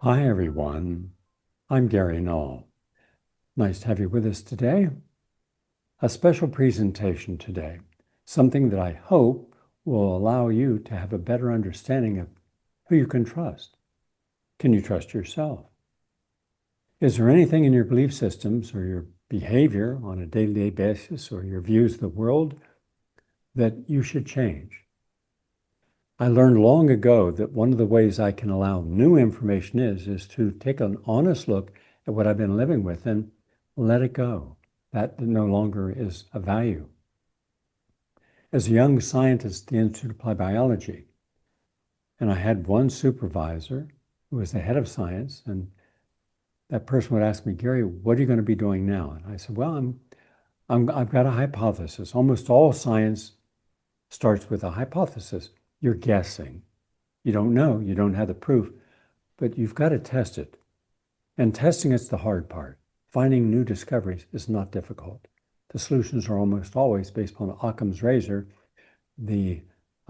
Hi, everyone. I'm Gary Null. Nice to have you with us today. A special presentation today, something that I hope will allow you to have a better understanding of who you can trust. Can you trust yourself? Is there anything in your belief systems or your behavior on a day-to-day basis or your views of the world that you should change? I learned long ago that one of the ways I can allow new information is to take an honest look at what I've been living with and let it go. That no longer is of value. As a young scientist at the Institute of Applied Biology, and I had one supervisor who was the head of science, and that person would ask me, Gary, what are you going to be doing now? And I said, well, I've got a hypothesis. Almost all science starts with a hypothesis. You're guessing. You don't know, you don't have the proof, but you've got to test it. And testing is the hard part. Finding new discoveries is not difficult. The solutions are almost always based upon Occam's razor, a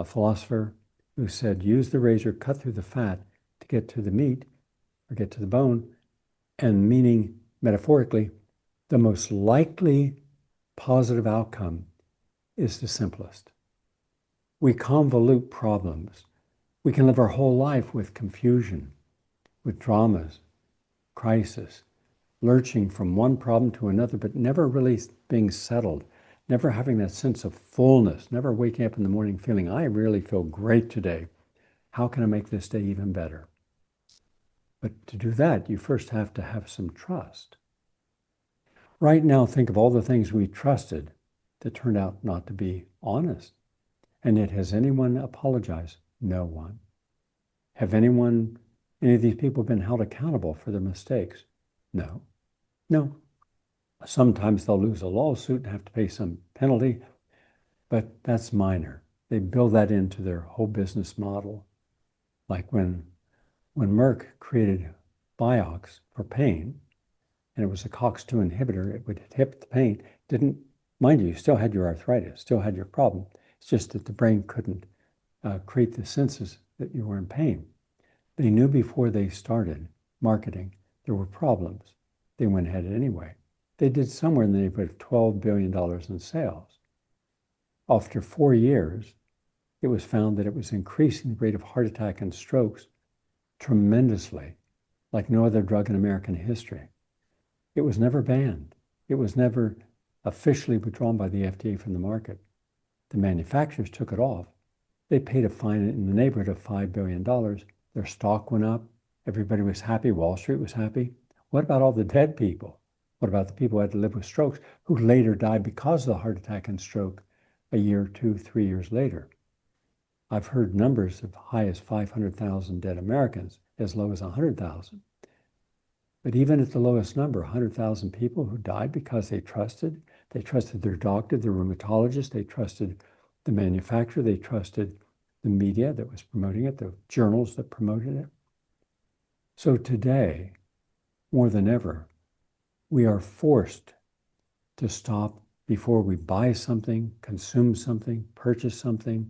philosopher who said, use the razor, cut through the fat to get to the meat or get to the bone, and meaning metaphorically, the most likely positive outcome is the simplest. We convolute problems. We can live our whole life with confusion, with dramas, crisis, lurching from one problem to another, but never really being settled, never having that sense of fullness, never waking up in the morning feeling, I really feel great today. How can I make this day even better? But to do that, you first have to have some trust. Right now, think of all the things we trusted that turned out not to be honest. And yet, has anyone apologized? No one. Have any of these people been held accountable for their mistakes? No. No. Sometimes they'll lose a lawsuit and have to pay some penalty, but that's minor. They build that into their whole business model. Like when Merck created Vioxx for pain, and it was a COX-2 inhibitor, it would hit the pain. Mind you, you still had your arthritis, still had your problem. It's just that the brain couldn't create the senses that you were in pain. They knew before they started marketing there were problems. They went ahead anyway. They did somewhere in the neighborhood of $12 billion in sales. After 4 years, it was found that it was increasing the rate of heart attack and strokes tremendously, like no other drug in American history. It was never banned. It was never officially withdrawn by the FDA from the market. The manufacturers took it off. They paid a fine in the neighborhood of $5 billion. Their stock went up. Everybody was happy. Wall Street was happy. What about all the dead people? What about the people who had to live with strokes who later died because of the heart attack and stroke a year, 2, 3 years later? I've heard numbers as high as 500,000 dead Americans, as low as 100,000. But even at the lowest number, 100,000 people who died because they trusted their doctor, their rheumatologist, they trusted the manufacturer, they trusted the media that was promoting it, the journals that promoted it. So today, more than ever, we are forced to stop before we buy something, consume something, purchase something,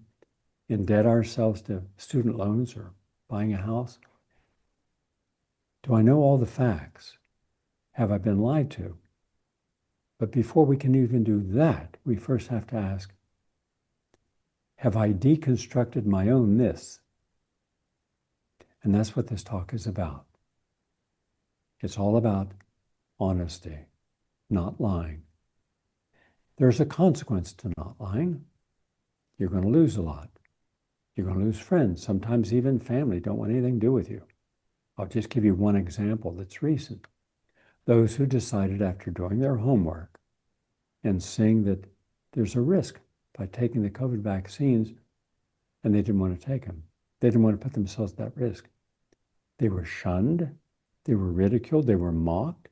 indebt ourselves to student loans or buying a house. Do I know all the facts? Have I been lied to? But before we can even do that, we first have to ask, have I deconstructed my own myths? And that's what this talk is about. It's all about honesty, not lying. There's a consequence to not lying. You're going to lose a lot. You're going to lose friends. Sometimes even family don't want anything to do with you. I'll just give you one example that's recent. Those who decided after doing their homework and seeing that there's a risk by taking the COVID vaccines, and they didn't want to take them. They didn't want to put themselves at that risk. They were shunned. They were ridiculed. They were mocked.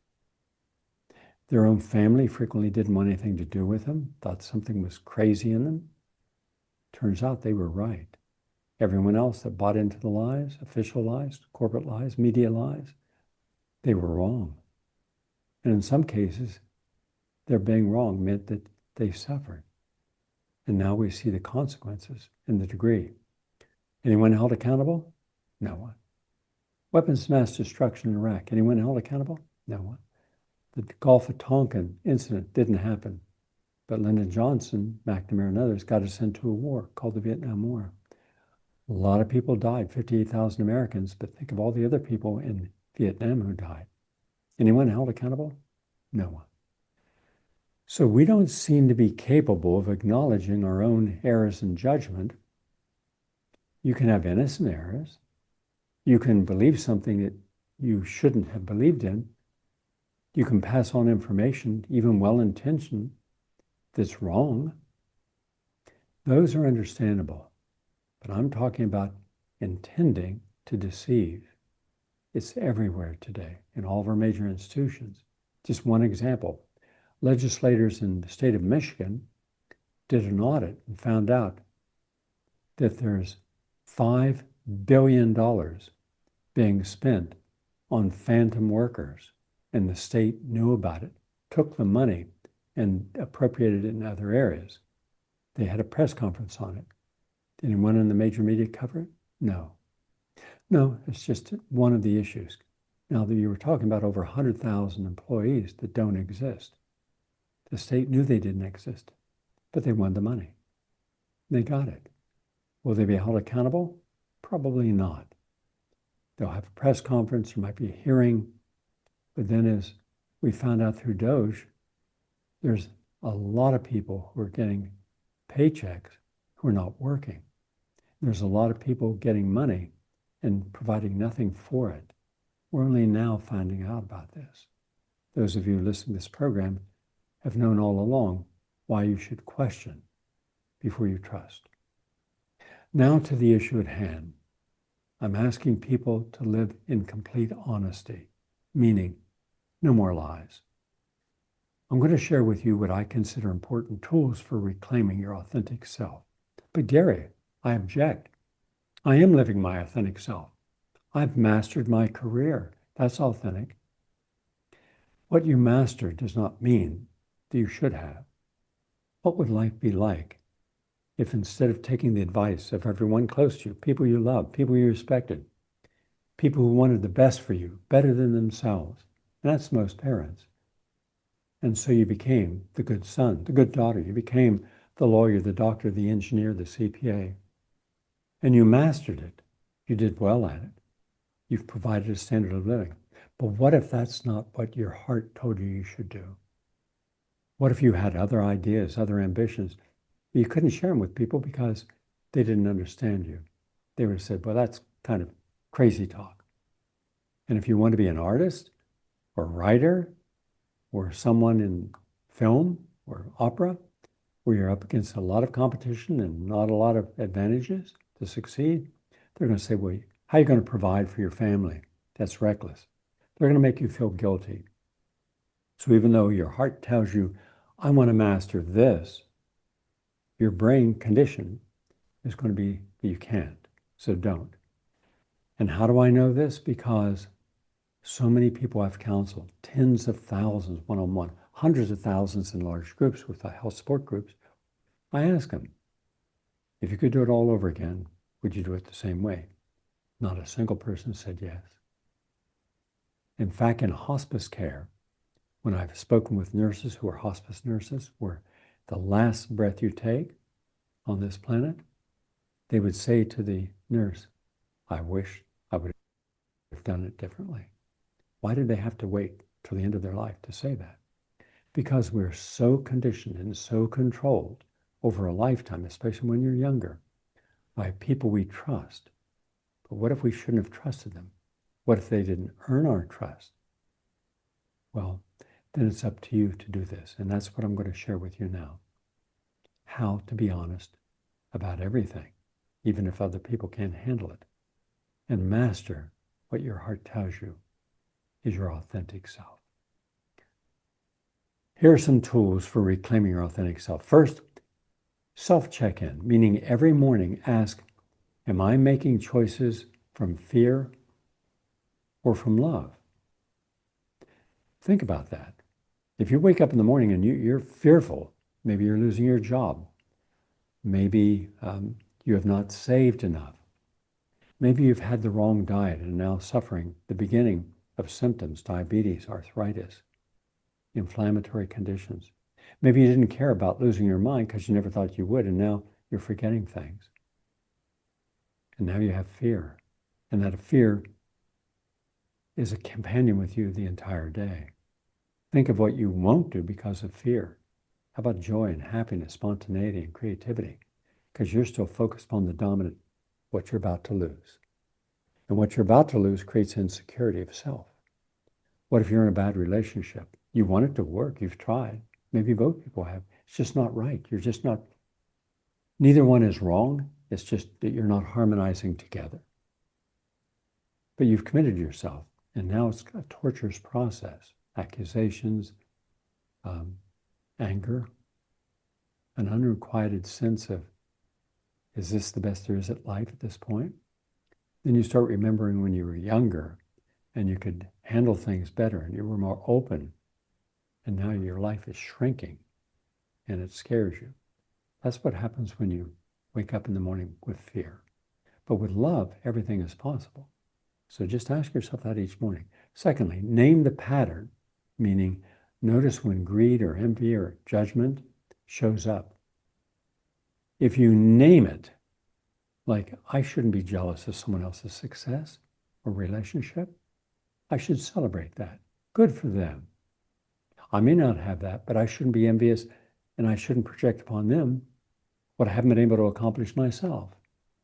Their own family frequently didn't want anything to do with them, thought something was crazy in them. Turns out they were right. Everyone else that bought into the lies, official lies, corporate lies, media lies, they were wrong. And in some cases, their being wrong meant that they suffered. And now we see the consequences in the degree. Anyone held accountable? No one. Weapons of mass destruction in Iraq. Anyone held accountable? No one. The Gulf of Tonkin incident didn't happen, but Lyndon Johnson, McNamara, and others got us into a war called the Vietnam War. A lot of people died, 58,000 Americans, but think of all the other people in Vietnam who died. Anyone held accountable? No one. So we don't seem to be capable of acknowledging our own errors in judgment. You can have innocent errors. You can believe something that you shouldn't have believed in. You can pass on information, even well-intentioned, that's wrong. Those are understandable. But I'm talking about intending to deceive. It's everywhere today in all of our major institutions. Just one example. Legislators in the state of Michigan did an audit and found out that there's $5 billion being spent on phantom workers, and the state knew about it, took the money and appropriated it in other areas. They had a press conference on it. Did anyone in the major media cover it? No. No, it's just one of the issues. Now, that you were talking about over 100,000 employees that don't exist. The state knew they didn't exist, but they wanted the money. They got it. Will they be held accountable? Probably not. They'll have a press conference, there might be a hearing, but then as we found out through Doge, there's a lot of people who are getting paychecks who are not working. There's a lot of people getting money and providing nothing for it. We're only now finding out about this. Those of you listening to this program have known all along why you should question before you trust. Now to the issue at hand. I'm asking people to live in complete honesty, meaning no more lies. I'm going to share with you what I consider important tools for reclaiming your authentic self. But Gary, I object. I am living my authentic self. I've mastered my career. That's authentic. What you master does not mean that you should have. What would life be like if instead of taking the advice of everyone close to you, people you love, people you respected, people who wanted the best for you, better than themselves, and that's most parents. And so you became the good son, the good daughter. You became the lawyer, the doctor, the engineer, the CPA. And you mastered it. You did well at it. You've provided a standard of living. But what if that's not what your heart told you you should do? What if you had other ideas, other ambitions, but you couldn't share them with people because they didn't understand you? They would have said, well, that's kind of crazy talk. And if you want to be an artist or writer or someone in film or opera, where you're up against a lot of competition and not a lot of advantages to succeed, they're going to say, well, how are you going to provide for your family? That's reckless. They're going to make you feel guilty. So even though your heart tells you, I want to master this, your brain condition is going to be that you can't, so don't. And how do I know this? Because so many people I've counseled, tens of thousands one-on-one, hundreds of thousands in large groups with health support groups. I ask them, if you could do it all over again, would you do it the same way? Not a single person said yes. In fact, in hospice care, when I've spoken with nurses who are hospice nurses, where the last breath you take on this planet, they would say to the nurse, I wish I would have done it differently. Why did they have to wait till the end of their life to say that? Because we're so conditioned and so controlled over a lifetime, especially when you're younger, by people we trust. But what if we shouldn't have trusted them? What if they didn't earn our trust? Well, then it's up to you to do this. And that's what I'm going to share with you now. How to be honest about everything, even if other people can't handle it. And master what your heart tells you is your authentic self. Here are some tools for reclaiming your authentic self. First, self-check-in, meaning every morning ask, am I making choices from fear or from love? Think about that. If you wake up in the morning and you're fearful, maybe you're losing your job, maybe you have not saved enough, Maybe you've had the wrong diet and now suffering the beginning of symptoms, diabetes, arthritis, inflammatory conditions. Maybe you didn't care about losing your mind because you never thought you would, and now you're forgetting things. And now you have fear. And that fear is a companion with you the entire day. Think of what you won't do because of fear. How about joy and happiness, spontaneity and creativity? Because you're still focused on the dominant, what you're about to lose. And what you're about to lose creates insecurity of self. What if you're in a bad relationship? You want it to work, you've tried. Maybe both people have. It's just not right. You're just not, neither one is wrong. It's just that you're not harmonizing together. But you've committed yourself, and now it's a torturous process. Accusations, anger, an unrequited sense of, is this the best there is at life at this point? Then you start remembering when you were younger and you could handle things better and you were more open, and now your life is shrinking and it scares you. That's what happens when you wake up in the morning with fear. But with love, everything is possible. So just ask yourself that each morning. Secondly, name the pattern, meaning notice when greed or envy or judgment shows up. If you name it, like, I shouldn't be jealous of someone else's success or relationship, I should celebrate that. Good for them. I may not have that, but I shouldn't be envious and I shouldn't project upon them what I haven't been able to accomplish myself.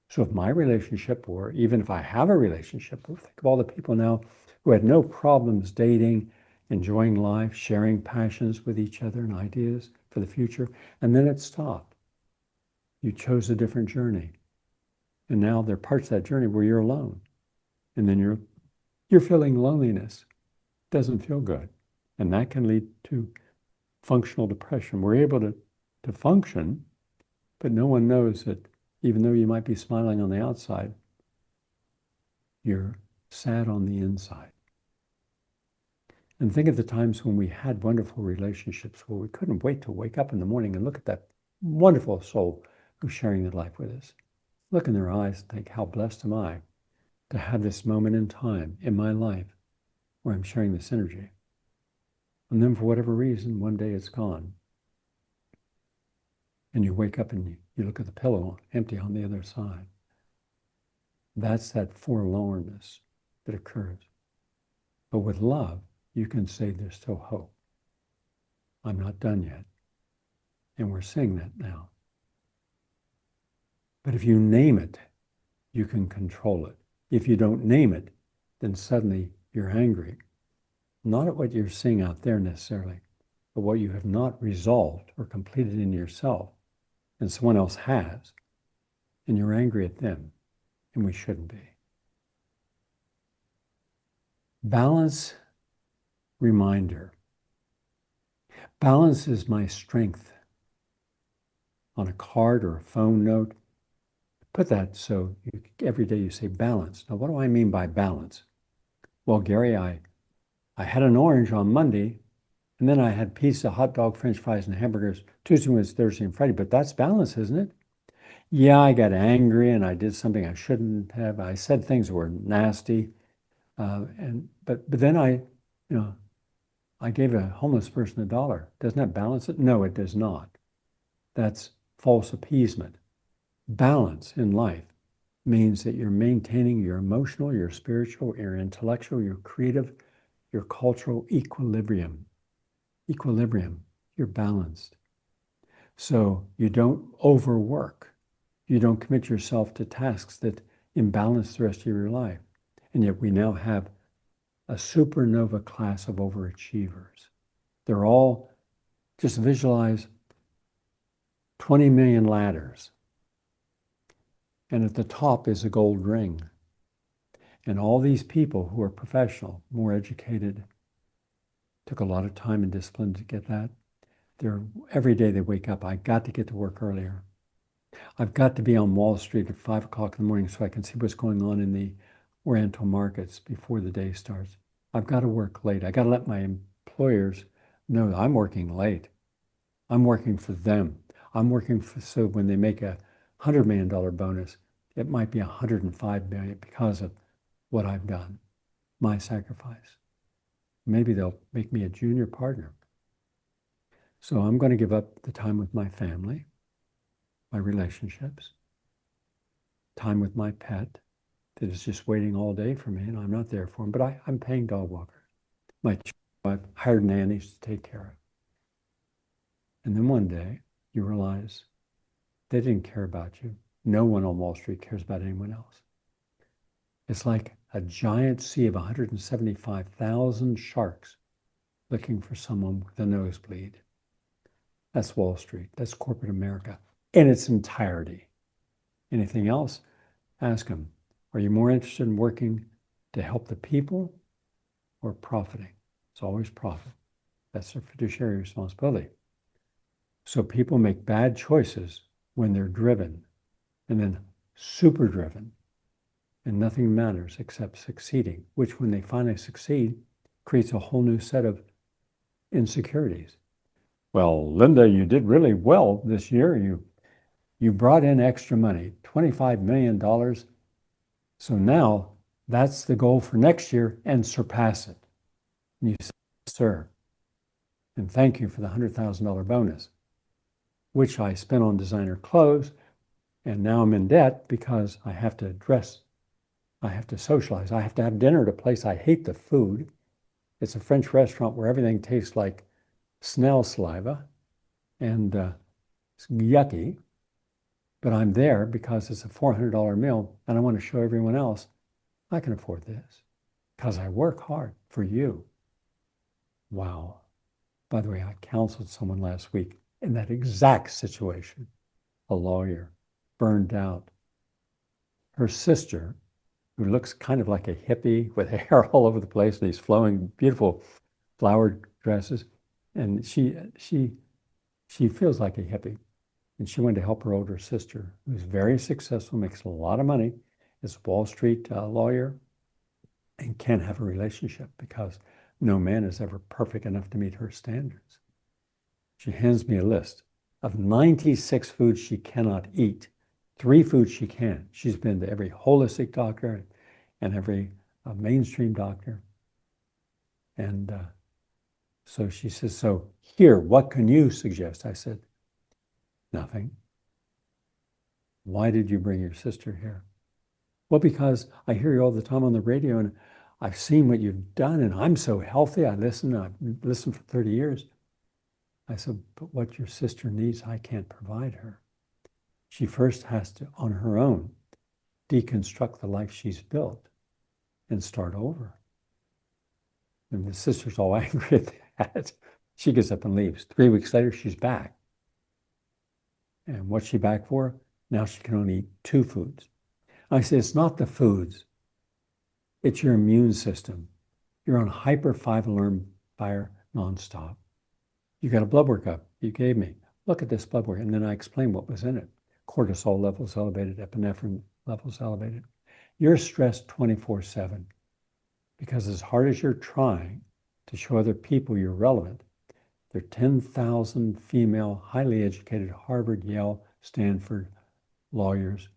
So if my relationship, or even if I have a relationship, think of all the people now who had no problems dating, enjoying life, sharing passions with each other and ideas for the future, and then it stopped. You chose a different journey. And now there are parts of that journey where you're alone. And then you're feeling loneliness. It doesn't feel good. And that can lead to functional depression. We're able to function, but no one knows that even though you might be smiling on the outside, you're sad on the inside. And think of the times when we had wonderful relationships where we couldn't wait to wake up in the morning and look at that wonderful soul who's sharing their life with us. Look in their eyes and think, how blessed am I to have this moment in time in my life where I'm sharing this energy. And then for whatever reason, one day it's gone. And you wake up and you look at the pillow empty on the other side. That's that forlornness that occurs. But with love, you can say there's still hope. I'm not done yet. And we're seeing that now. But if you name it, you can control it. If you don't name it, then suddenly you're angry. Not at what you're seeing out there necessarily, but what you have not resolved or completed in yourself, and someone else has, and you're angry at them, and we shouldn't be. Balance reminder. Balance is my strength. On a card or a phone note, put that so every day you say balance. Now, what do I mean by balance? Well, Gary, I had an orange on Monday, and then I had pizza, hot dog, French fries, and hamburgers Tuesday, Wednesday, Thursday, and Friday. But that's balance, isn't it? Yeah, I got angry and I did something I shouldn't have. I said things that were nasty, but then I gave a homeless person $1. Doesn't that balance it? No, it does not. That's false appeasement. Balance in life means that you're maintaining your emotional, your spiritual, your intellectual, your creative, your cultural equilibrium. You're balanced. So you don't overwork. You don't commit yourself to tasks that imbalance the rest of your life. And yet we now have a supernova class of overachievers. They're all, just visualize 20 million ladders. And at the top is a gold ring. And all these people who are professional, more educated, took a lot of time and discipline to get that. Every day they wake up, I got to get to work earlier. I've got to be on Wall Street at 5 o'clock in the morning so I can see what's going on in the Oriental markets before the day starts. I've got to work late. I got to let my employers know I'm working late. I'm working for them. I'm working so when they make a $100 million bonus, It might be 105 million because of what I've done, my sacrifice. Maybe they'll make me a junior partner. So I'm going to give up the time with my family, my relationships, time with my pet that is just waiting all day for me, and I'm not there for him, but I'm paying dog walkers. My children, I've hired nannies to take care of. And then one day you realize they didn't care about you. No one on Wall Street cares about anyone else. It's like a giant sea of 175,000 sharks looking for someone with a nosebleed. That's Wall Street. That's corporate America in its entirety. Anything else? Ask them, are you more interested in working to help the people or profiting? It's always profit. That's their fiduciary responsibility. So people make bad choices when they're driven and then super driven, and nothing matters except succeeding, which when they finally succeed creates a whole new set of insecurities. Well, Linda, you did really well this year. You brought in extra money, $25 million. So now that's the goal for next year and surpass it. And you say, sir, and thank you for the $100,000 bonus, which I spent on designer clothes. And now I'm in debt because I have to dress, I have to socialize, I have to have dinner at a place I hate the food. It's a French restaurant where everything tastes like snail saliva and it's yucky. But I'm there because it's a $400 meal and I want to show everyone else I can afford this because I work hard for you. Wow. By the way, I counseled someone last week in that exact situation, a lawyer, burned out. Her sister, who looks kind of like a hippie with hair all over the place and these flowing, beautiful flowered dresses, and she feels like a hippie. And she wanted to help her older sister, who's very successful, makes a lot of money, is a Wall Street lawyer, and can't have a relationship because no man is ever perfect enough to meet her standards. She hands me a list of 96 foods she cannot eat, 3 foods she can. She's been to every holistic doctor and every mainstream doctor. And so she says, so here, what can you suggest? I said, nothing. Why did you bring your sister here? Well, because I hear you all the time on the radio and I've seen what you've done and I'm so healthy. I've listened for 30 years. I said, but what your sister needs, I can't provide her. She first has to, on her own, deconstruct the life she's built and start over. And the sister's all angry at that. She gets up and leaves. 3 weeks later, she's back. And what's she back for? Now she can only eat 2 foods. I say, it's not the foods. It's your immune system. You're on hyper 5-alarm fire nonstop. You got a blood work up you gave me. Look at this blood work. And then I explain what was in it. Cortisol levels elevated, epinephrine levels elevated. You're stressed 24/7 because as hard as you're trying to show other people you're relevant, there are 10,000 female, highly educated Harvard, Yale, Stanford lawyers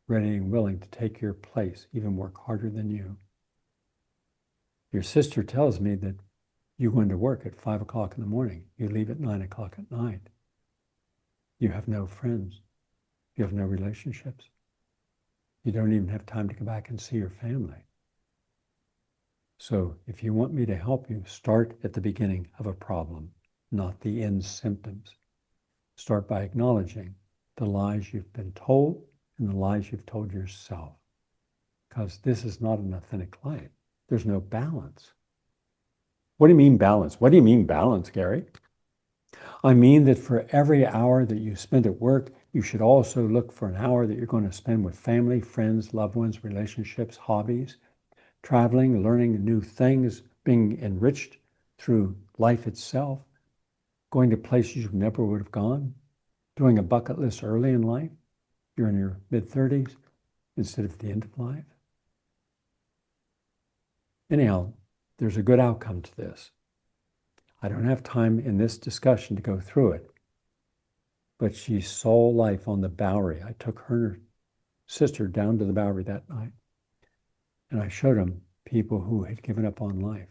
ready and willing to take your place, even work harder than you. Your sister tells me that you go into work at 5 o'clock in the morning. You leave at 9 o'clock at night. You have no friends. You have no relationships. You don't even have time to go back and see your family. So if you want me to help you, start at the beginning of a problem, not the end symptoms. Start by acknowledging the lies you've been told and the lies you've told yourself. Because this is not an authentic life. There's no balance. What do you mean balance? What do you mean balance, Gary? I mean that for every hour that you spend at work, you should also look for an hour that you're going to spend with family, friends, loved ones, relationships, hobbies, traveling, learning new things, being enriched through life itself, going to places you never would have gone, doing a bucket list early in life. You're in your mid-30s instead of the end of life. Anyhow, there's a good outcome to this. I don't have time in this discussion to go through it, but she saw life on the Bowery. I took her sister down to the Bowery that night, and I showed him people who had given up on life.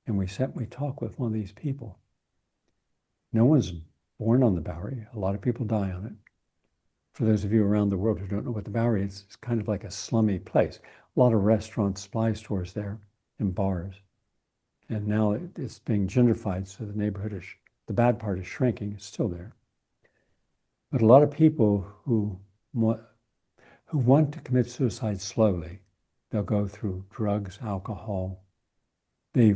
And we sat and we talked with one of these people. No one's born on the Bowery. A lot of people die on it. For those of you around the world who don't know what the Bowery is, it's kind of like a slummy place. A lot of restaurants, supply stores there, and bars. And now it's being gentrified, so the neighborhood is, the bad part is shrinking. It's still there. But a lot of people who want to commit suicide slowly, they'll go through drugs, alcohol. They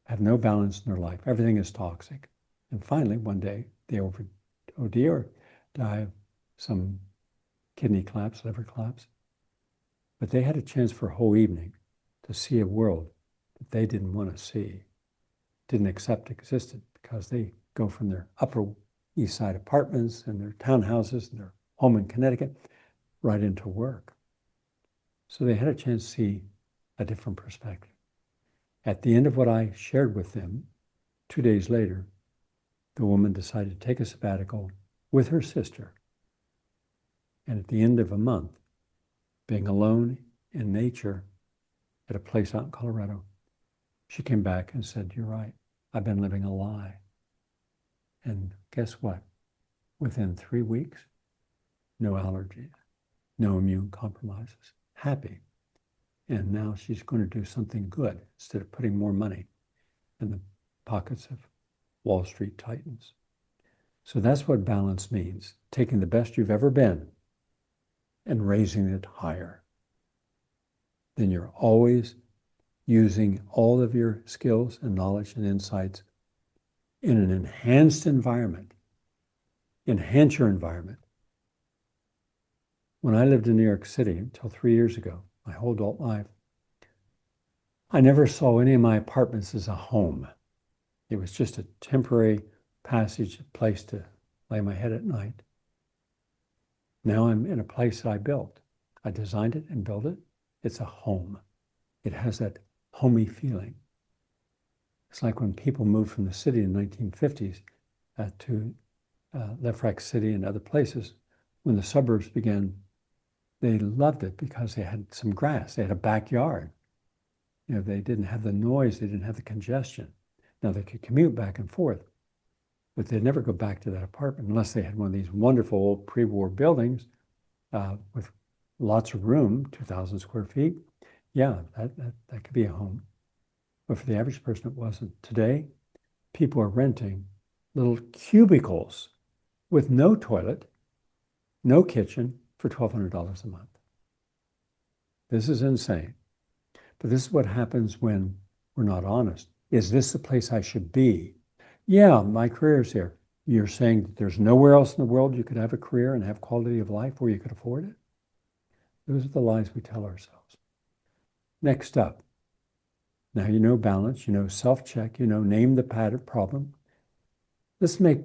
have no balance in their life. Everything is toxic. And finally, one day, they OD or die of some kidney collapse, liver collapse. But they had a chance for a whole evening to see a world that they didn't want to see, didn't accept existed, because they go from their Upper East Side apartments and their townhouses and their home in Connecticut right into work. So they had a chance to see a different perspective. At the end of what I shared with them, 2 days later, the woman decided to take a sabbatical with her sister. And at the end of a month, being alone in nature at a place out in Colorado, she came back and said, "You're right, I've been living a lie." And guess what? Within 3 weeks, no allergies, no immune compromises, happy. And now she's going to do something good instead of putting more money in the pockets of Wall Street titans. So that's what balance means, taking the best you've ever been and raising it higher. Then you're always using all of your skills and knowledge and insights in an enhanced environment. Enhance your environment. When I lived in New York City until 3 years ago, my whole adult life, I never saw any of my apartments as a home. It was just a temporary passage, a place to lay my head at night. Now I'm in a place that I built. I designed it and built it. It's a home. It has that homey feeling. It's like when people moved from the city in the 1950s to Lefrak City and other places. When the suburbs began, they loved it because they had some grass. They had a backyard. You know, they didn't have the noise. They didn't have the congestion. Now they could commute back and forth, but they'd never go back to that apartment unless they had one of these wonderful old pre-war buildings with lots of room, 2,000 square feet. Yeah, that could be a home. But for the average person, it wasn't. Today, people are renting little cubicles with no toilet, no kitchen for $1,200 a month. This is insane. But this is what happens when we're not honest. Is this the place I should be? Yeah, my career is here. You're saying that there's nowhere else in the world you could have a career and have quality of life where you could afford it? Those are the lies we tell ourselves. Next up, now you know balance, you know self-check, you know name the pattern problem. Let's make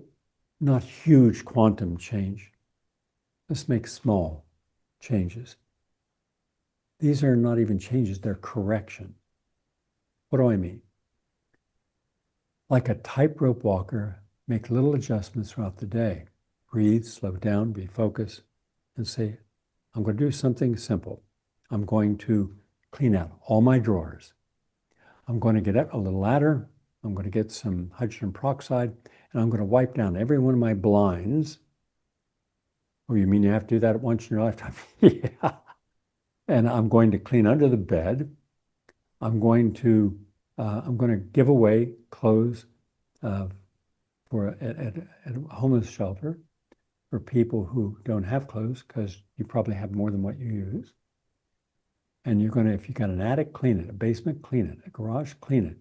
not huge quantum change. Let's make small changes. These are not even changes, they're correction. What do I mean? Like a tightrope walker, make little adjustments throughout the day. Breathe, slow down, be focused, and say, I'm going to do something simple. I'm going to clean out all my drawers. I'm going to get up a little ladder. I'm going to get some hydrogen peroxide, and I'm going to wipe down every one of my blinds. Oh, you mean you have to do that once in your lifetime? Yeah. And I'm going to clean under the bed. I'm going to give away clothes at a homeless shelter for people who don't have clothes, because you probably have more than what you use. And you're going to, if you got an attic, clean it, a basement, clean it, a garage, clean it,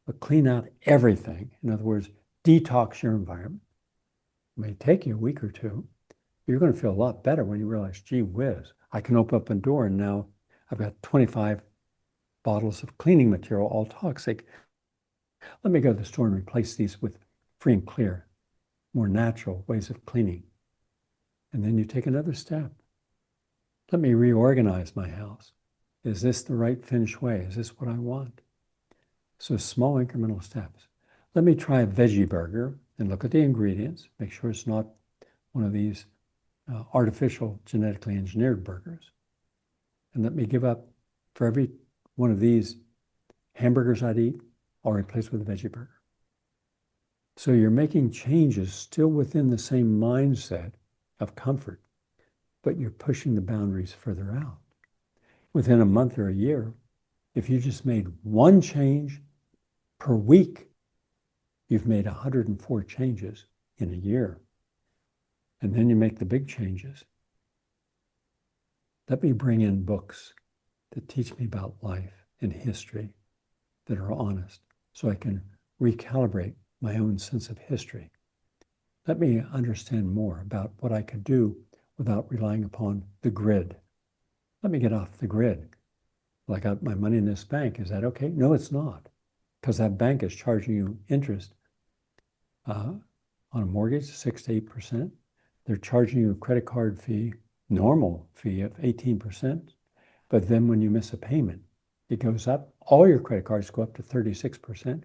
but clean out everything. In other words, detox your environment. It may take you a week or two. You're going to feel a lot better when you realize, gee whiz, I can open up a door and now I've got 25 bottles of cleaning material, all toxic. Let me go to the store and replace these with free and clear, more natural ways of cleaning. And then you take another step. Let me reorganize my house. Is this the right finished way? Is this what I want? So small incremental steps. Let me try a veggie burger and look at the ingredients. Make sure it's not one of these artificial genetically engineered burgers. And let me give up, for every one of these hamburgers I'd eat, I'll replace with a veggie burger. So you're making changes still within the same mindset of comfort, but you're pushing the boundaries further out. Within a month or a year, if you just made one change per week, you've made 104 changes in a year. And then you make the big changes. Let me bring in books that teach me about life and history that are honest, so I can recalibrate my own sense of history. Let me understand more about what I could do without relying upon the grid. Let me get off the grid. Well, I got my money in this bank. Is that okay? No, it's not, because that bank is charging you interest on a mortgage, 6 to 8%. They're charging you a credit card fee, normal fee of 18%. But then when you miss a payment, it goes up. All your credit cards go up to 36%.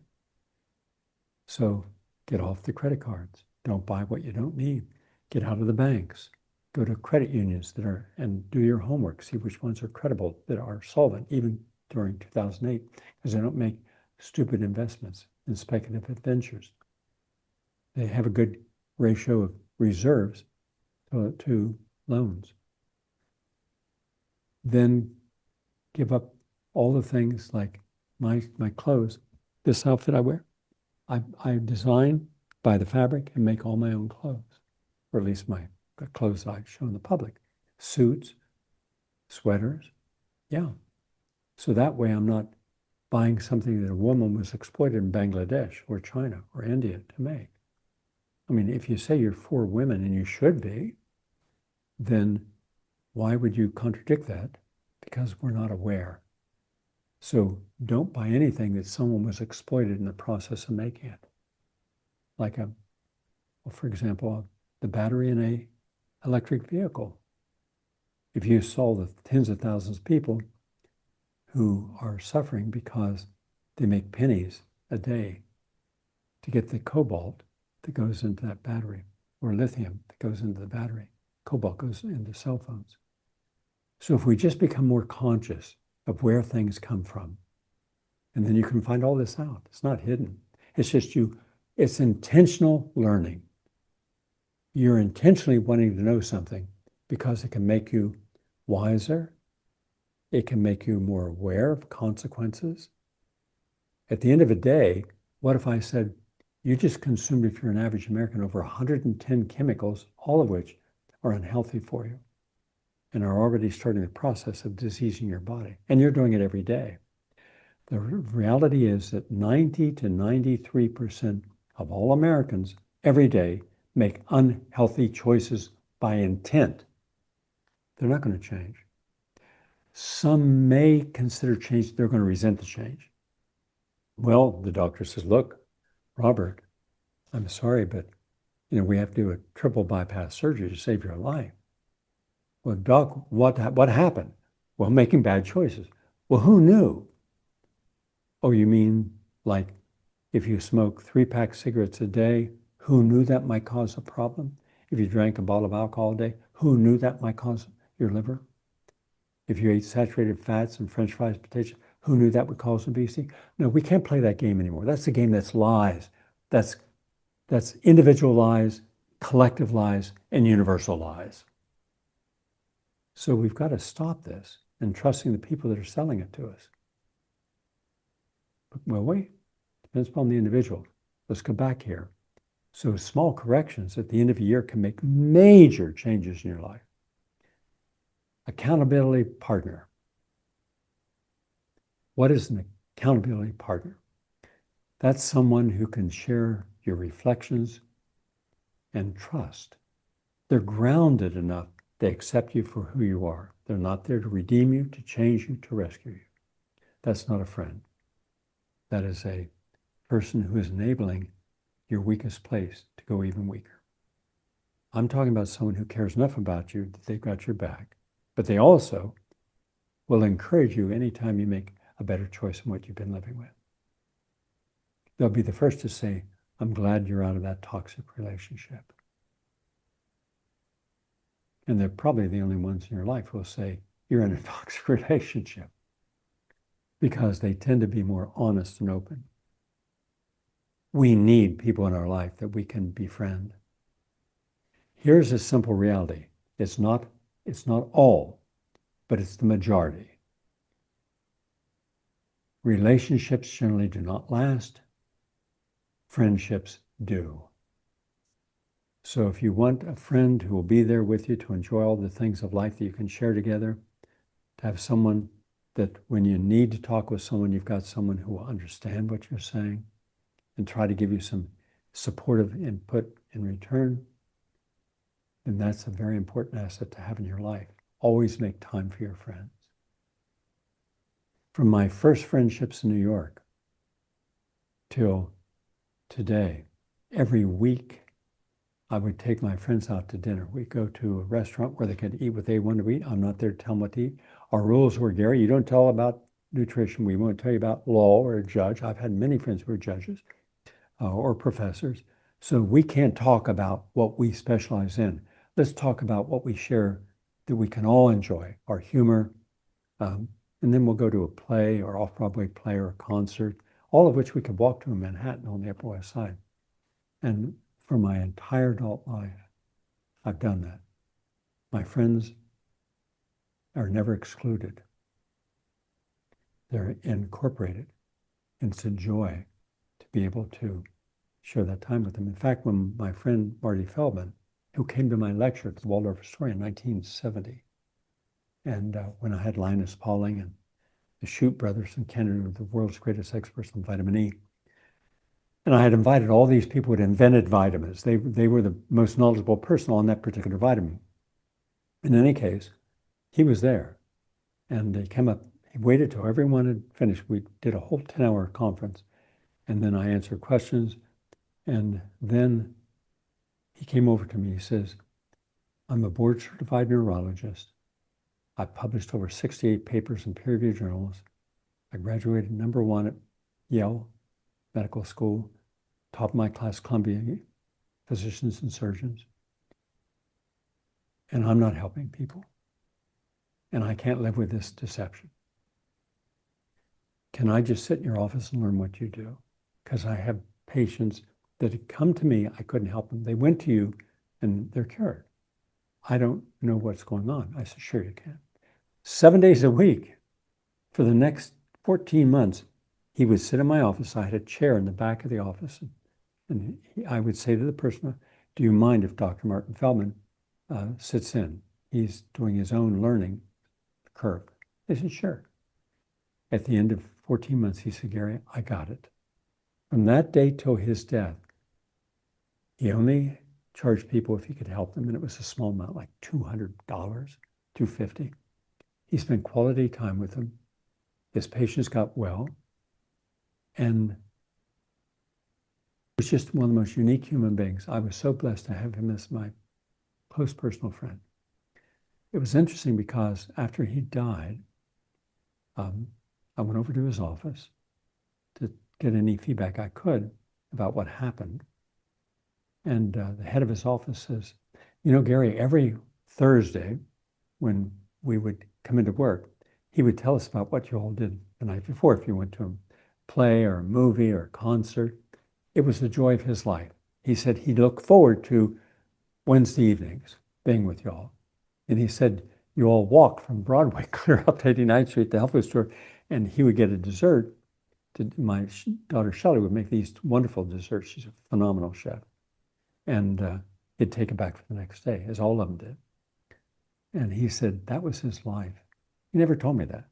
So get off the credit cards. Don't buy what you don't need. Get out of the banks. Go to credit unions and do your homework. See which ones are credible, that are solvent, even during 2008, because they don't make stupid investments in speculative ventures. They have a good ratio of reserves to loans. Then give up all the things like my clothes. This outfit I wear, I design, buy the fabric, and make all my own clothes, or at least my clothes I show in the public. Suits, sweaters, yeah. So that way I'm not buying something that a woman was exploited in Bangladesh or China or India to make. I mean, if you say you're for women, and you should be, then why would you contradict that? Because we're not aware. So don't buy anything that someone was exploited in the process of making it. Like for example, the battery in an electric vehicle. If you saw the tens of thousands of people who are suffering because they make pennies a day to get the cobalt that goes into that battery, or lithium that goes into the battery. Cobalt goes into cell phones. So if we just become more conscious of where things come from, and then you can find all this out. It's not hidden. It's just it's intentional learning. You're intentionally wanting to know something because it can make you wiser. It can make you more aware of consequences. At the end of the day, what if I said, you just consumed, if you're an average American, over 110 chemicals, all of which are unhealthy for you and are already starting the process of diseasing your body. And you're doing it every day. The reality is that 90 to 93% of all Americans every day make unhealthy choices by intent. They're not going to change. Some may consider change, they're going to resent the change. Well, the doctor says, look, Robert, I'm sorry, but we have to do a triple bypass surgery to save your life. Well, doc, what happened? Well, making bad choices. Well, who knew? Oh, you mean like if you smoke 3-pack cigarettes a day, who knew that might cause a problem? If you drank a bottle of alcohol a day, who knew that might cause your liver? If you ate saturated fats and French fries, potatoes, who knew that would cause obesity? No, we can't play that game anymore. That's the game that's lies. That's individual lies, collective lies, and universal lies. So we've got to stop this and trusting the people that are selling it to us. But, well, wait, depends upon the individual. Let's go back here. So small corrections at the end of a year can make major changes in your life. Accountability partner. What is an accountability partner? That's someone who can share your reflections and trust. They're grounded enough, they accept you for who you are. They're not there to redeem you, to change you, to rescue you. That's not a friend. That is a person who is enabling your weakest place to go even weaker. I'm talking about someone who cares enough about you that they've got your back, but they also will encourage you anytime you make a better choice than what you've been living with. They'll be the first to say, I'm glad you're out of that toxic relationship. And they're probably the only ones in your life who will say, you're in a toxic relationship, because they tend to be more honest and open. We need people in our life that we can befriend. Here's a simple reality. It's not all, but it's the majority. Relationships generally do not last. Friendships do. So if you want a friend who will be there with you to enjoy all the things of life that you can share together, to have someone that when you need to talk with someone, you've got someone who will understand what you're saying and try to give you some supportive input in return, then that's a very important asset to have in your life. Always make time for your friends. From my first friendships in New York till today, every week I would take my friends out to dinner. We'd go to a restaurant where they could eat what they wanted to eat. I'm not there to tell them what to eat. Our rules were, Gary, you don't tell about nutrition. We won't tell you about law or a judge. I've had many friends who are judges or professors. So we can't talk about what we specialize in. Let's talk about what we share that we can all enjoy, our humor. And then we'll go to a play or off-Broadway play or a concert, all of which we could walk to in Manhattan on the Upper West Side. And for my entire adult life, I've done that. My friends are never excluded. They're incorporated. It's a joy to be able to share that time with them. In fact, when my friend Marty Feldman, who came to my lecture at the Waldorf Astoria in 1970, and when I had Linus Pauling and the Shute brothers in Canada, who were the world's greatest experts on vitamin E, and I had invited all these people who had invented vitamins. They were the most knowledgeable person on that particular vitamin. In any case, he was there, and he came up. He waited till everyone had finished. We did a whole 10-hour conference, and then I answered questions. And then he came over to me. He says, I'm a board-certified neurologist. I published over 68 papers in peer-reviewed journals. I graduated #1 at Yale Medical School, top of my class, Columbia physicians and surgeons. And I'm not helping people. And I can't live with this deception. Can I just sit in your office and learn what you do? Because I have patients that had come to me, I couldn't help them. They went to you and they're cured. I don't know what's going on. I said, sure you can. 7 days a week for the next 14 months, he would sit in my office. I had a chair in the back of the office. And I would say to the person, do you mind if Dr. Martin Feldman sits in? He's doing his own learning curve. They said, sure. At the end of 14 months, he said, Gary, I got it. From that day till his death, he only charged people if he could help them, and it was a small amount, like $200, $250. He spent quality time with them. His patients got well, and was just one of the most unique human beings. I was so blessed to have him as my close personal friend. It was interesting because after he died, I went over to his office to get any feedback I could about what happened. And the head of his office says, you know, Gary, every Thursday when we would come into work, he would tell us about what you all did the night before. If you went to a play or a movie or a concert, it was the joy of his life. He said he looked forward to Wednesday evenings being with y'all. And he said, you all walked from Broadway clear up to 89th Street, the health food store, and he would get a dessert. My daughter Shelley would make these wonderful desserts. She's a phenomenal chef. And he'd take it back for the next day, as all of them did. And he said that was his life. He never told me that.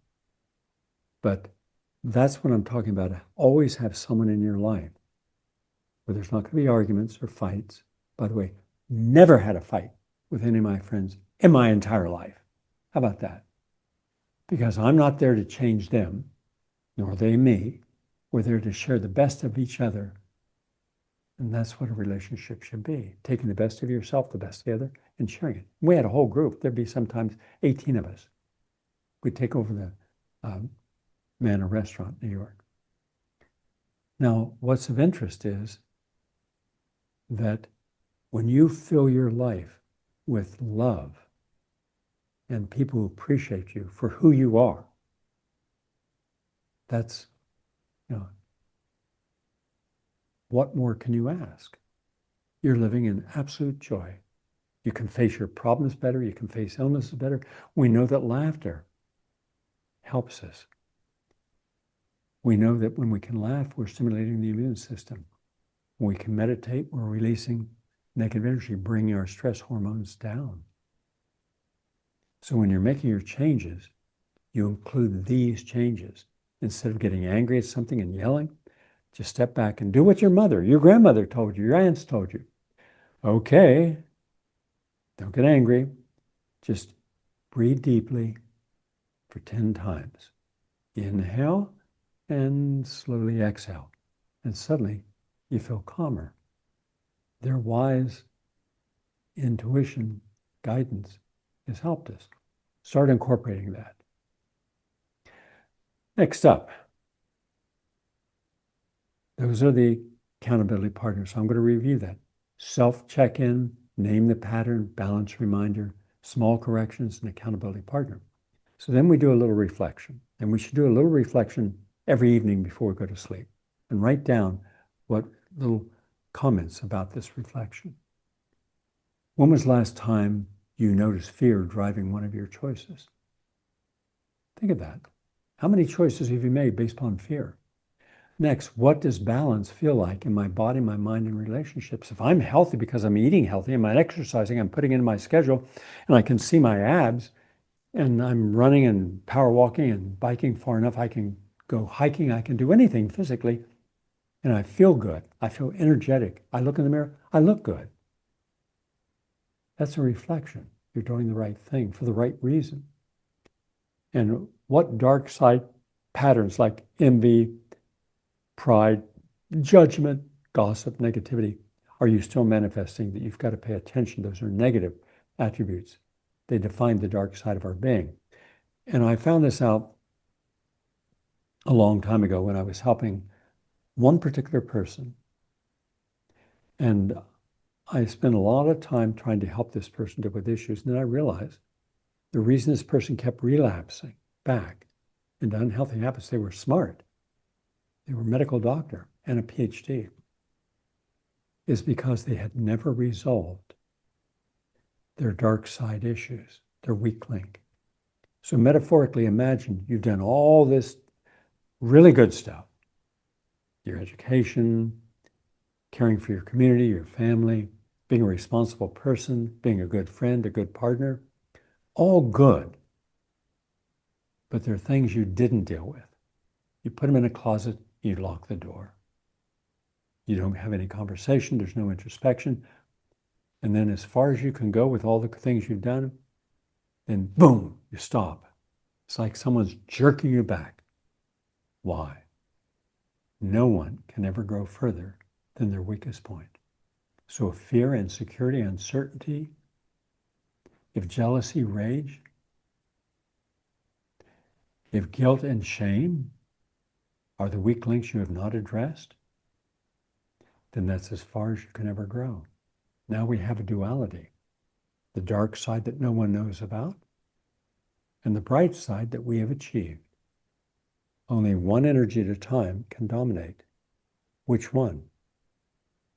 But that's what I'm talking about. Always have someone in your life where there's not going to be arguments or fights. By the way, never had a fight with any of my friends in my entire life. How about that? Because I'm not there to change them, nor they me. We're there to share the best of each other. And that's what a relationship should be. Taking the best of yourself, the best of the other, and sharing it. We had a whole group. There'd be sometimes 18 of us. We'd take over the Manor Restaurant in New York. Now, what's of interest is that when you fill your life with love, and people who appreciate you for who you are. That's, what more can you ask? You're living in absolute joy. You can face your problems better. You can face illnesses better. We know that laughter helps us. We know that when we can laugh, we're stimulating the immune system. When we can meditate, we're releasing negative energy, bringing our stress hormones down. So when you're making your changes, you include these changes. Instead of getting angry at something and yelling, just step back and do what your mother, your grandmother told you, your aunts told you. Okay, don't get angry. Just breathe deeply for 10 times. Inhale and slowly exhale. And suddenly you feel calmer. Their wise intuition, guidance has helped us. Start incorporating that. Next up, those are the accountability partners. So I'm going to review that. Self-check-in, name the pattern, balance reminder, small corrections, and accountability partner. So then we do a little reflection. And we should do a little reflection every evening before we go to sleep and write down what little comments about this reflection. When was the last time you noticed fear driving one of your choices? Think of that. How many choices have you made based upon fear? Next, what does balance feel like in my body, my mind, and relationships? If I'm healthy because I'm eating healthy, I'm exercising, I'm putting in my schedule, and I can see my abs, and I'm running and power walking and biking far enough, I can go hiking, I can do anything physically, and I feel good. I feel energetic. I look in the mirror, I look good. That's a reflection. You're doing the right thing for the right reason. And what dark side patterns like envy, pride, judgment, gossip, negativity are you still manifesting that you've got to pay attention? Those are negative attributes. They define the dark side of our being. And I found this out a long time ago when I was helping one particular person. And I spent a lot of time trying to help this person deal with issues. And then I realized the reason this person kept relapsing back into unhealthy habits, they were smart. They were a medical doctor and a PhD, is because they had never resolved their dark side issues, their weak link. So metaphorically, imagine you've done all this really good stuff, your education, caring for your community, your family, being a responsible person, being a good friend, a good partner, all good. But there are things you didn't deal with. You put them in a closet, you lock the door. You don't have any conversation, there's no introspection. And then as far as you can go with all the things you've done, then boom, you stop. It's like someone's jerking you back. Why? No one can ever grow further than their weakest point. So if fear, insecurity, uncertainty, if jealousy, rage, if guilt and shame are the weak links you have not addressed, then that's as far as you can ever grow. Now we have a duality, the dark side that no one knows about, and the bright side that we have achieved. Only one energy at a time can dominate. Which one?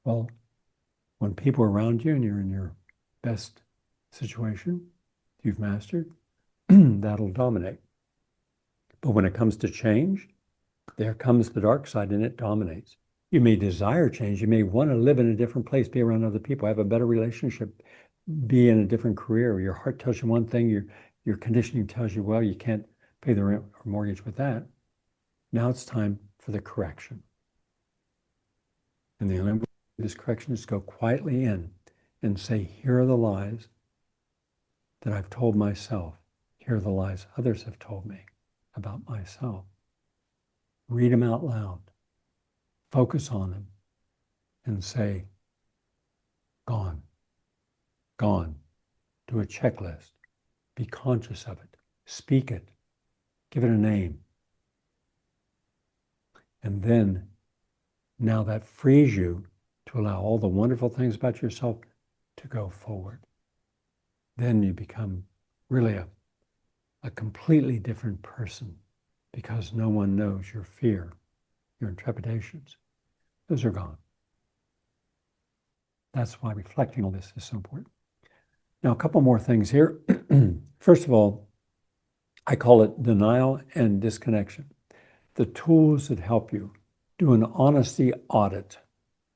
Well, when people are around you and you're in your best situation, you've mastered, that'll dominate. But when it comes to change, there comes the dark side and it dominates. You may desire change. You may want to live in a different place, be around other people, have a better relationship, be in a different career. Your heart tells you one thing, your conditioning tells you, well, you can't pay the rent or mortgage with that. Now it's time for the correction. And the only way to do this correction is to go quietly in and say, here are the lies that I've told myself. Here are the lies others have told me about myself. Read them out loud. Focus on them and say, gone, gone. Do a checklist. Be conscious of it. Speak it. Give it a name. And then, now that frees you to allow all the wonderful things about yourself to go forward. Then you become really a a completely different person because no one knows your fear, your trepidations. Those are gone. That's why reflecting on this is so important. Now, a couple more things here. First of all, I call it denial and disconnection. The tools that help you. Do an honesty audit.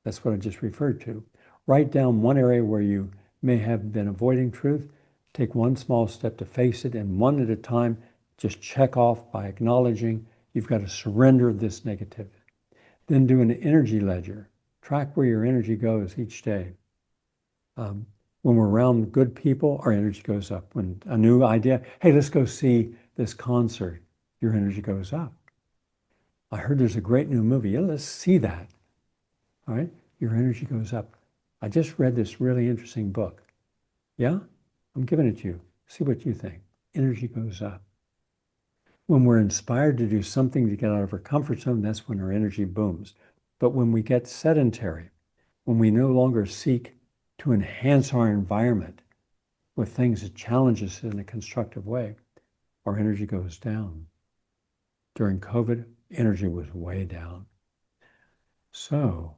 That's what I just referred to. Write down one area where you may have been avoiding truth. Take one small step to face it, and one at a time, just check off by acknowledging you've got to surrender this negativity. Then do an energy ledger. Track where your energy goes each day. When we're around good people, our energy goes up. When a new idea, hey, let's go see this concert, your energy goes up. I heard there's a great new movie. Yeah, let's see that. All right, your energy goes up. I just read this really interesting book. Yeah, I'm giving it to you. See what you think. Energy goes up. When we're inspired to do something to get out of our comfort zone, that's when our energy booms. But when we get sedentary, when we no longer seek to enhance our environment with things that challenge us in a constructive way, our energy goes down. During COVID, energy was way down. So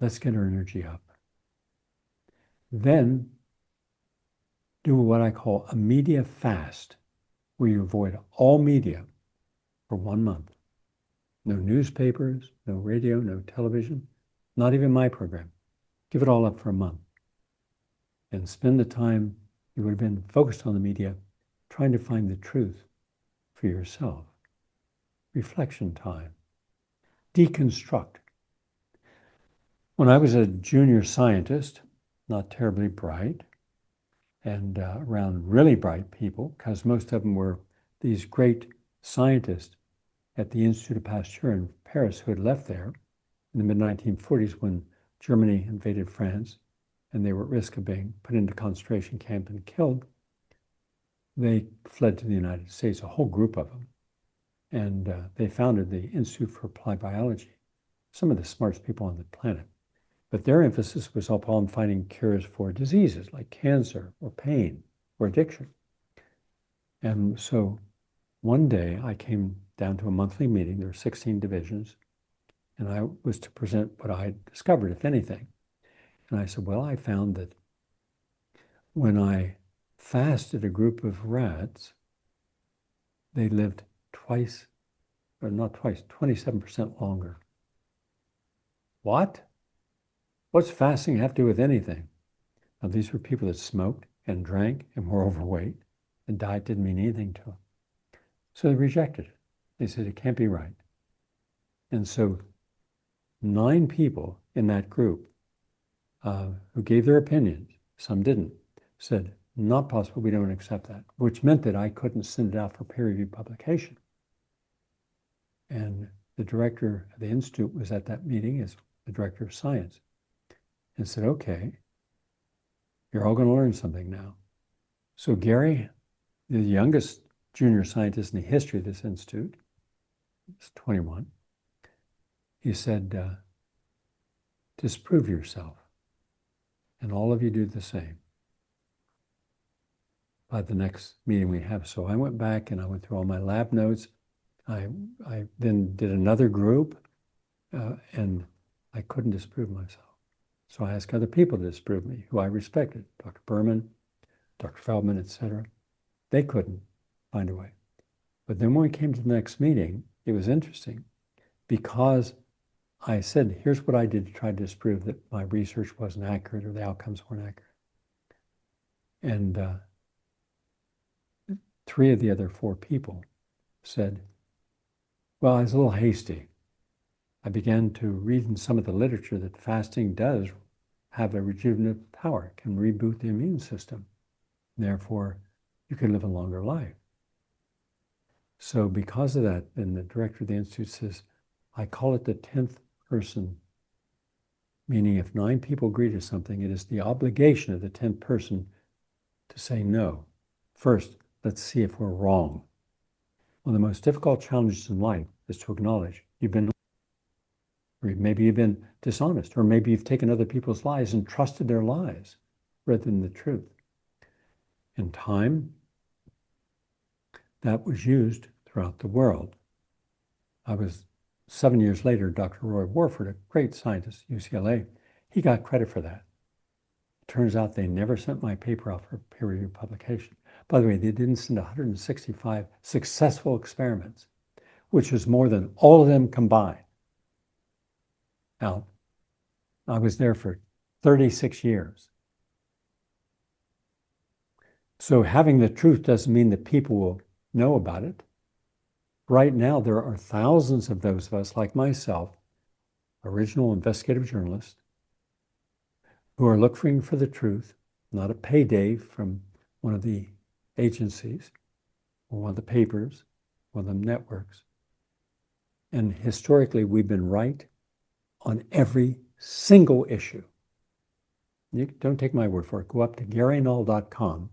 let's get our energy up. Then do what I call a media fast, where you avoid all media for 1 month. No newspapers, no radio, no television, not even my program. Give it all up for a month. And spend the time you would have been focused on the media trying to find the truth for yourself. Reflection time. Deconstruct. When I was a junior scientist, not terribly bright, and around really bright people, because most of them were these great scientists at the Institute of Pasteur in Paris who had left there in the mid-1940s when Germany invaded France and they were at risk of being put into concentration camp and killed. They fled to the United States, a whole group of them. And they founded the Institute for Applied Biology, some of the smartest people on the planet. But their emphasis was upon finding cures for diseases like cancer or pain or addiction. And so one day I came down to a monthly meeting. There were 16 divisions, and I was to present what I had discovered, if anything. And I said, well, I found that when I fasted a group of rats, they lived twice, or not twice, 27% longer. What? What's fasting have to do with anything? Now, these were people that smoked and drank and were overweight, and diet didn't mean anything to them. So they rejected it. They said it can't be right. And so 9 people in that group who gave their opinions, some didn't, said, not possible, we don't accept that, which meant that I couldn't send it out for peer-reviewed publication. And the director of the Institute was at that meeting as the director of science and said, okay, you're all going to learn something now. So Gary, the youngest junior scientist in the history of this institute, is 21, he said, disprove yourself. And all of you do the same by the next meeting we have. So I went back and I went through all my lab notes. I then did another group and I couldn't disprove myself. So I asked other people to disprove me, who I respected, Dr. Berman, Dr. Feldman, etc. They couldn't find a way. But then when we came to the next meeting, it was interesting because I said, here's what I did to try to disprove that my research wasn't accurate or the outcomes weren't accurate. And 3 of the other 4 people said, well, I was a little hasty. I began to read in some of the literature that fasting does have a rejuvenative power, it can reboot the immune system. Therefore, you can live a longer life. So because of that, then the director of the Institute says, I call it the 10th person, meaning if 9 people agree to something, it is the obligation of the 10th person to say no. First, let's see if we're wrong. One of the most difficult challenges in life is to acknowledge you've been, or maybe you've been dishonest, or maybe you've taken other people's lies and trusted their lies rather than the truth. In time, that was used throughout the world. 7 years later, Dr. Roy Warford, a great scientist at UCLA, he got credit for that. It turns out they never sent my paper out for peer-reviewed publication. By the way, they didn't send 165 successful experiments, which was more than all of them combined. Now, I was there for 36 years. So having the truth doesn't mean that people will know about it. Right now, there are thousands of those of us, like myself, original investigative journalists, who are looking for the truth, not a payday from one of the agencies or one of the papers, one of the networks. And historically, we've been right on every single issue. You don't take my word for it. Go up to GaryNull.com.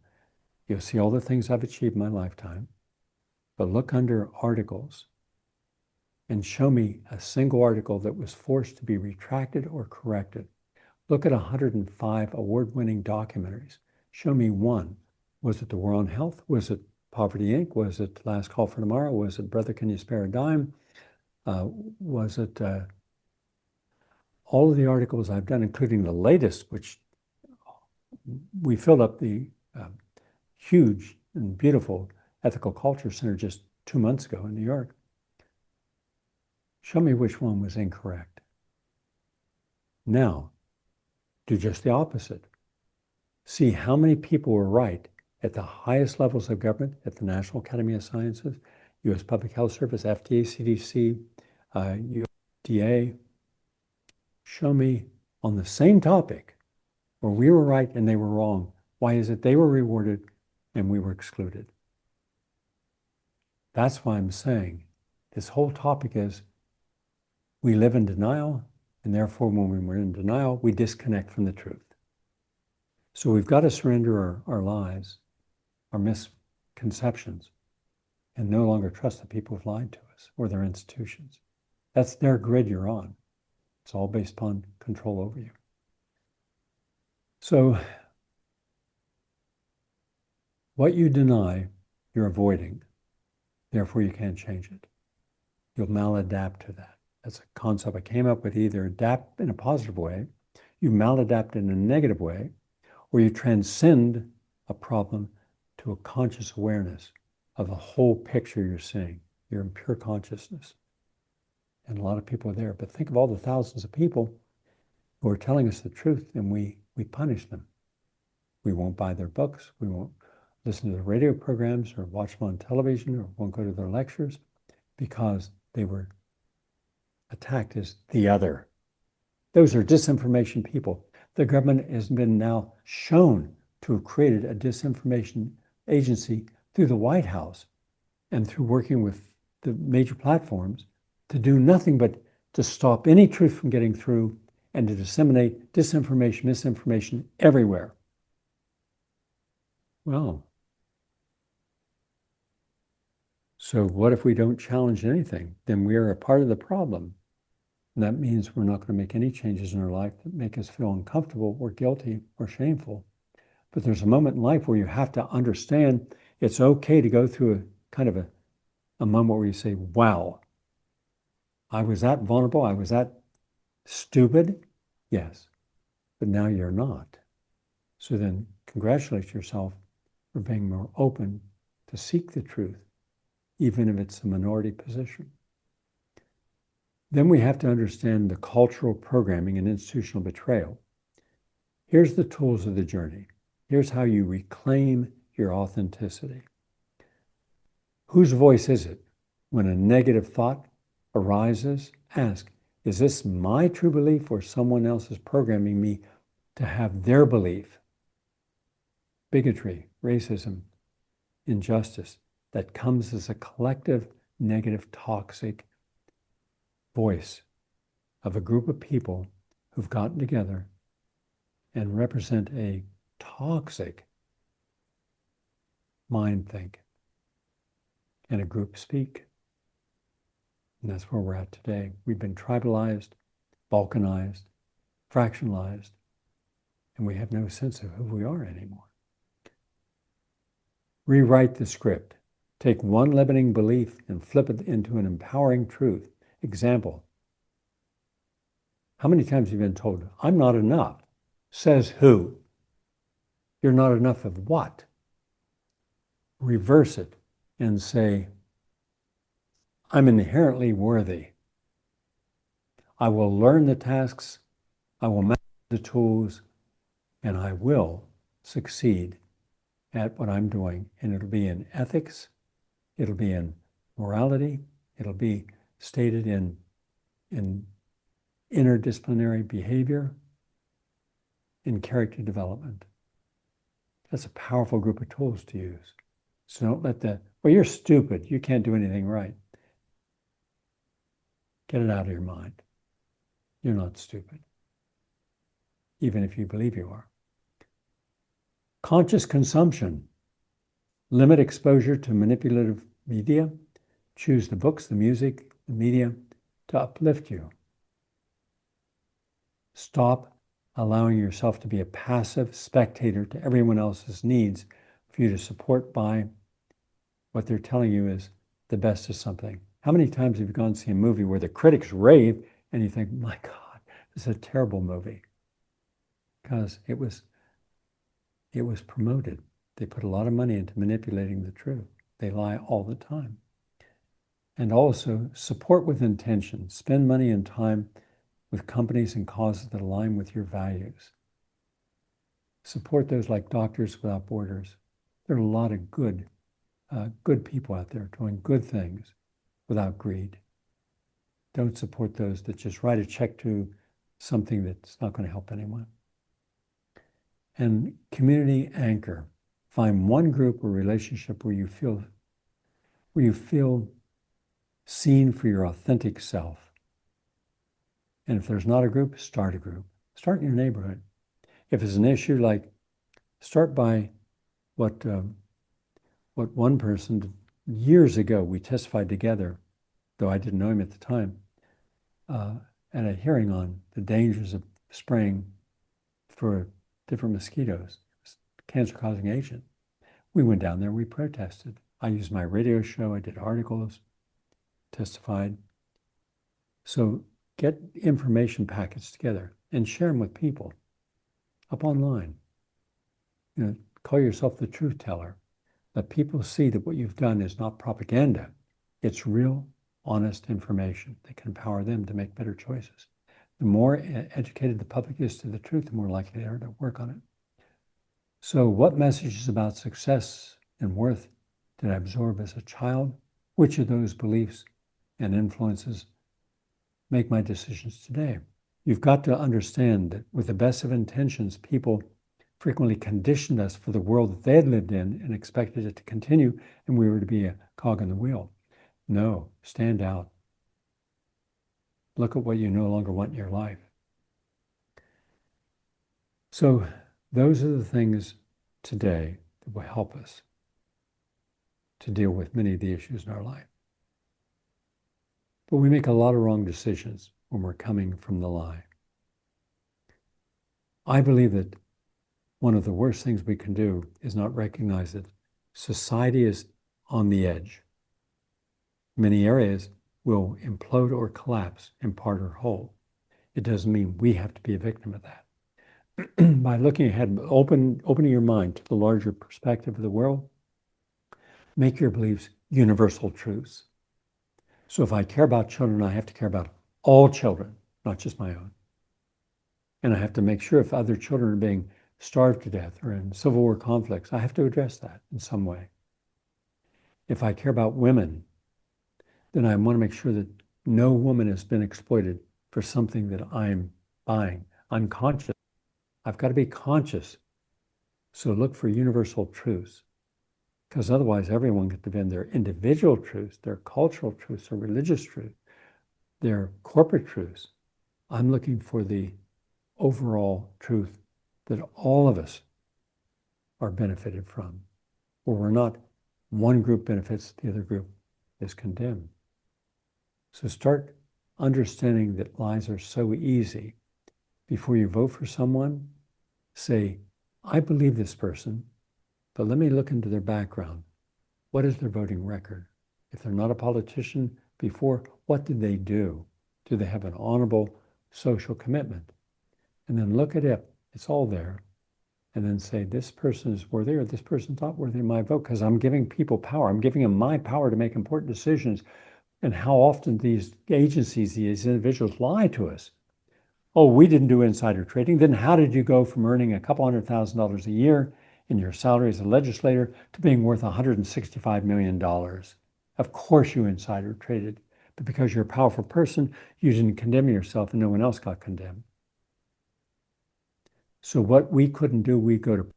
You'll see all the things I've achieved in my lifetime. But look under articles and show me a single article that was forced to be retracted or corrected. Look at 105 award-winning documentaries. Show me one. Was it The War on Health? Was it Poverty Inc.? Was it Last Call for Tomorrow? Was it Brother, Can You Spare a Dime? Was it all of the articles I've done, including the latest, which we filled up the huge and beautiful Ethical Culture Center just 2 months ago in New York. Show me which one was incorrect. Now, do just the opposite. See how many people were right at the highest levels of government, at the National Academy of Sciences, U.S. Public Health Service, FDA, CDC, USDA. Show me on the same topic where we were right and they were wrong. Why is it they were rewarded and we were excluded? That's why I'm saying this whole topic is we live in denial, and therefore when we're in denial, we disconnect from the truth. So we've got to surrender our lies, our misconceptions, and no longer trust the people who've lied to us or their institutions. That's their grid you're on. It's all based upon control over you. So what you deny, you're avoiding. Therefore, you can't change it. You'll maladapt to that. That's a concept I came up with. Either adapt in a positive way, you maladapt in a negative way, or you transcend a problem to a conscious awareness of the whole picture you're seeing. You're in pure consciousness. And a lot of people are there. But think of all the thousands of people who are telling us the truth, and we punish them. We won't buy their books. We won't listen to their radio programs or watch them on television or won't go to their lectures because they were attacked as the other. Those are disinformation people. The government has been now shown to have created a disinformation agency through the White House and through working with the major platforms to do nothing but to stop any truth from getting through and to disseminate disinformation, misinformation everywhere. Well, so what if we don't challenge anything? Then we are a part of the problem. And that means we're not going to make any changes in our life that make us feel uncomfortable or guilty or shameful. But there's a moment in life where you have to understand it's okay to go through a kind of a moment where you say, wow, I was that vulnerable, I was that stupid. Yes, but now you're not. So then congratulate yourself for being more open to seek the truth, even if it's a minority position. Then we have to understand the cultural programming and institutional betrayal. Here's the tools of the journey. Here's how you reclaim your authenticity. Whose voice is it? When a negative thought arises, ask, is this my true belief or someone else is programming me to have their belief? Bigotry, racism, injustice, that comes as a collective, negative, toxic voice of a group of people who've gotten together and represent a toxic mind think and a group speak. And that's where we're at today. We've been tribalized, balkanized, fractionalized, and we have no sense of who we are anymore. Rewrite the script. Take one limiting belief and flip it into an empowering truth. Example, how many times have you been told, I'm not enough? Says who? You're not enough of what? Reverse it and say, I'm inherently worthy. I will learn the tasks, I will master the tools, and I will succeed at what I'm doing. And it'll be in ethics, it'll be in morality, it'll be stated in interdisciplinary behavior, in character development. That's a powerful group of tools to use. So don't let well, you're stupid, you can't do anything right. Get it out of your mind. You're not stupid, even if you believe you are. Conscious consumption. Limit exposure to manipulative media. Choose the books, the music, the media to uplift you. Stop allowing yourself to be a passive spectator to everyone else's needs for you to support by what they're telling you is the best of something. How many times have you gone to see a movie where the critics rave and you think, my God, this is a terrible movie? Because it was promoted. They put a lot of money into manipulating the truth. They lie all the time. And also support with intention. Spend money and time with companies and causes that align with your values. Support those like Doctors Without Borders. There are a lot of good people out there doing good things without greed. Don't support those that just write a check to something that's not going to help anyone. And community anchor. Find one group or relationship where you feel seen for your authentic self. And if there's not a group, start a group. Start in your neighborhood. If it's an issue, like start by what one person years ago we testified together, though I didn't know him at the time, at a hearing on the dangers of spraying for different mosquitoes, cancer-causing agent. We went down there, we protested. I used my radio show, I did articles, testified. So get information packets together and share them with people up online. Call yourself the truth teller. Let people see that what you've done is not propaganda. It's real, honest information that can empower them to make better choices. The more educated the public is to the truth, the more likely they are to work on it. So what messages about success and worth did I absorb as a child? Which of those beliefs and influences make my decisions today? You've got to understand that with the best of intentions, people frequently conditioned us for the world that they had lived in and expected it to continue, and we were to be a cog in the wheel. No, stand out. Look at what you no longer want in your life. So those are the things today that will help us to deal with many of the issues in our life. But we make a lot of wrong decisions when we're coming from the lie. I believe that one of the worst things we can do is not recognize that society is on the edge. Many areas will implode or collapse in part or whole. It doesn't mean we have to be a victim of that. By looking ahead, opening your mind to the larger perspective of the world, make your beliefs universal truths. So if I care about children, I have to care about all children, not just my own. And I have to make sure if other children are being starved to death or in Civil War conflicts, I have to address that in some way. If I care about women, then I want to make sure that no woman has been exploited for something that I'm buying. I'm conscious. I've got to be conscious. So look for universal truths, because otherwise everyone can defend their individual truths, their cultural truths, their religious truths, their corporate truths. I'm looking for the overall truth that all of us are benefited from, where we're not one group benefits, the other group is condemned. So start understanding that lies are so easy. Before you vote for someone, say, I believe this person, but let me look into their background. What is their voting record? If they're not a politician before, what did they do? Do they have an honorable social commitment? And then look at it. It's all there. And then say, this person is worthy or this person's not worthy of my vote, because I'm giving people power. I'm giving them my power to make important decisions. And how often these agencies, these individuals lie to us. Oh, we didn't do insider trading. Then how did you go from earning a couple $100,000 a year in your salary as a legislator to being worth $165 million? Of course you insider traded, but because you're a powerful person, you didn't condemn yourself and no one else got condemned. So what we couldn't do, we go to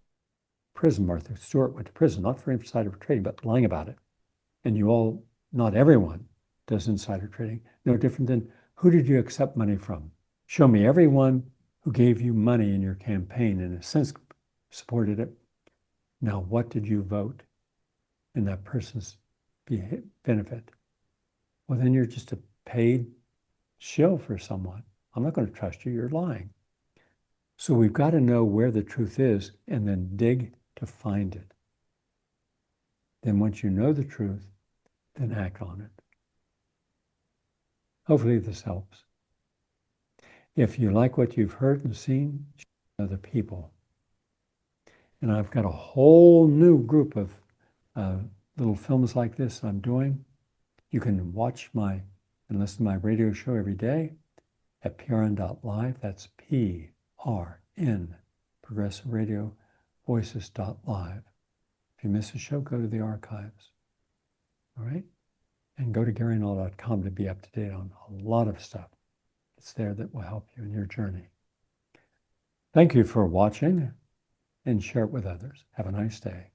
prison. Martha Stewart went to prison, not for insider trading, but lying about it. And you all, not everyone does insider trading. No different than, who did you accept money from? Show me everyone who gave you money in your campaign and in a sense supported it. Now, what did you vote in that person's benefit? Well, then you're just a paid shill for someone. I'm not going to trust you. You're lying. So we've got to know where the truth is and then dig to find it. Then once you know the truth, then act on it. Hopefully this helps. If you like what you've heard and seen, share with other people. And I've got a whole new group of little films like this I'm doing. You can watch and listen to my radio show every day at prn.live. That's PRN, Progressive Radio Voices.live. If you miss a show, go to the archives. All right? And go to GaryNull.com to be up to date on a lot of stuff. It's there that will help you in your journey. Thank you for watching, and share it with others. Have a nice day.